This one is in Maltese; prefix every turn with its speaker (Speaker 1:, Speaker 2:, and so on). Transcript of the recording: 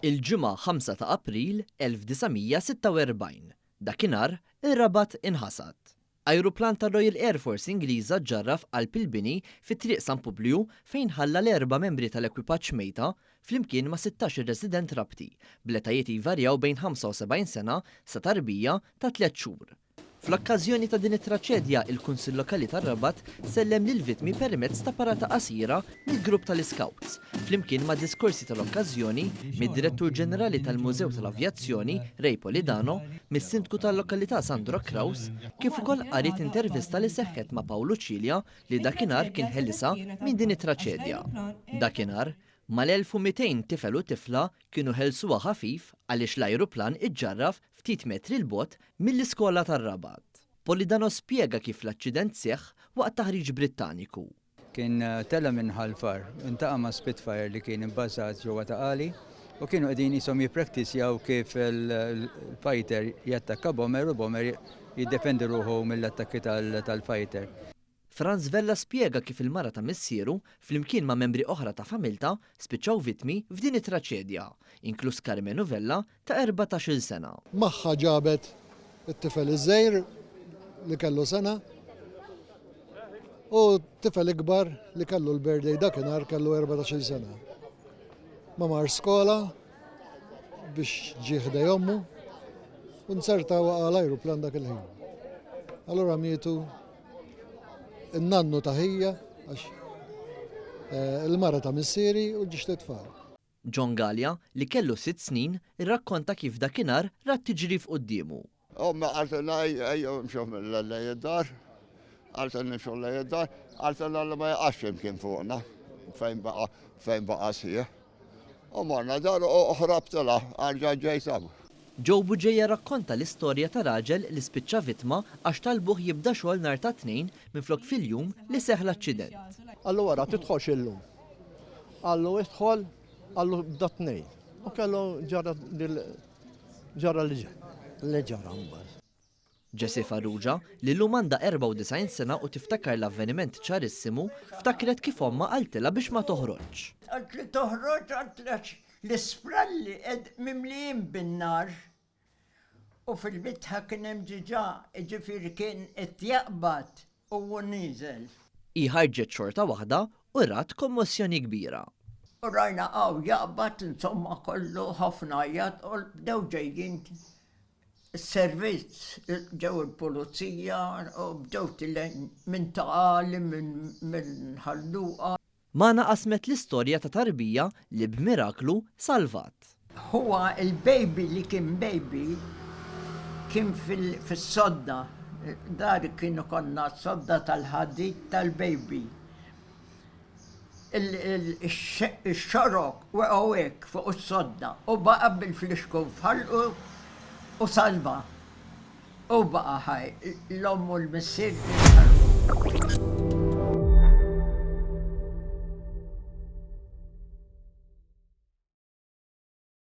Speaker 1: Il-ġimgħa 5 ta' April 1946, dakinhar ir-Rabat inħasad. Ajruplan ta' Royal Air Force Ingliża ġarraf qalb il-bini fit-triq San Publiu fejn ħalla l-4 membri tal-ekwipaġġ mejta flimkien ma' 16 resident rabti b'etajiet jvarjaw bejn 75 sena sa tarbija ta' 3 xhur. Fl-okkażjoni ta' din it-traċedja, il-Kunsill Lokali tar-Rabat sellem lill-vittmi permezz ta' parata qasira mill-grupp tal-Scouts, flimkien ma' diskorsi tal-okkażjoni mid-Direttur Ġenerali tal-Mużew tal-Avjazzjoni Ray Polidano, mis-Sindku tal-Lokalità Sandro Kraus, kif ukoll qarit intervista li seħħet ma' Paolo Cilja li dakinhar kien ħelisa minn din it-traċedja. Dakinhar, mal-1200 tifel u tifla kienu ħelsuha ħafif għaliex l-ajruplan iġġarraf ftit metri l-bot mill-iskola tar-Rabat. Polidano spjega kif l-aċċident seħħ waqt taħriġ Brittaniku.
Speaker 2: Kien tela minn ħalfar, intaqa' ma' Spitfire li kien imbbażat ġewwa Taqali u kienu qegħdin ishom jippraktizjaw kif il-fighter jattakka bomber u bomber jiddefendi ruħu mill-attakki tal-fighter.
Speaker 1: Franz Vella spjega kif il-mara ta' missieru flimkien ma' membri oħra ta' familta spiċċaw vittmi f'din it-traċedja, inkluż Carmen Vella ta' 14-il sena.
Speaker 3: Magħha ġabet it-tifel iż-żgħir li kellu sena u t-tifel ikbar li kellu l-birthday dakinhar kellu 14-il sena. Ma mar skola biex ġieħda jommu u nserta waqa l-ajruplan dak il-ħin. Allura mietu il-nannu taħija għax il-mara ta' missieri u ġiġt tfal.
Speaker 1: John Gallia li kellu 6 snin irrakkonta kif dakinhar rat tiġri f'qudiemu.
Speaker 4: Omma għaltana ejjew mxu mill-lejdar, għaltana nimxu l-lejdar, għaltana l ma jaqax imkien fuqna fejn baqa sija. U marna dar u ħrabtela għarġa ġejtabu.
Speaker 1: Joe Buġeja rakkonta l-istorja ta' raġel li spiċċa vittma għax talbuh jibda xogħol nhar ta' tnejn minflok fil-jum li seħħ l-aċċident.
Speaker 5: Allu wara tidħolx illum. Allu idħol, allu bda tnejn. U kellu ġara li ġara mbagħad.
Speaker 1: Jessie Farrugia li llum għandha 94 sena u tiftakar l-avveniment ċarissimu ftakret kif omma qaltilha biex ma toħroġ.
Speaker 6: Għalt li toħroġ għalt l-ispralli mimlijin bin-nar u fil-bitħa kien hemm ġiġa, ġifieri kien qed jaqbad u nieżel.
Speaker 1: Hi ħarġet xorta waħda u rat kommozzjoni kbira.
Speaker 6: U rajna jaqbad insomma kollu ħafna jgħat u bdew ġejjin is-servizz ġew il-pulizija u bdew tilejn minn Taqali minn Ħalluqa.
Speaker 1: Mana qasmet l-istorja ta' tarbija li b'miraklu salvat.
Speaker 6: Huwa il-baby li kien baby kien fis-sodda. Dar kienu konna sodda tal-ħadid tal-baby. Il-xorok waqgħu hekk fuq is-sodda u baqa' bil-fliexku fħalqu u salva. U baqa' ħaj l-omm u l-missier.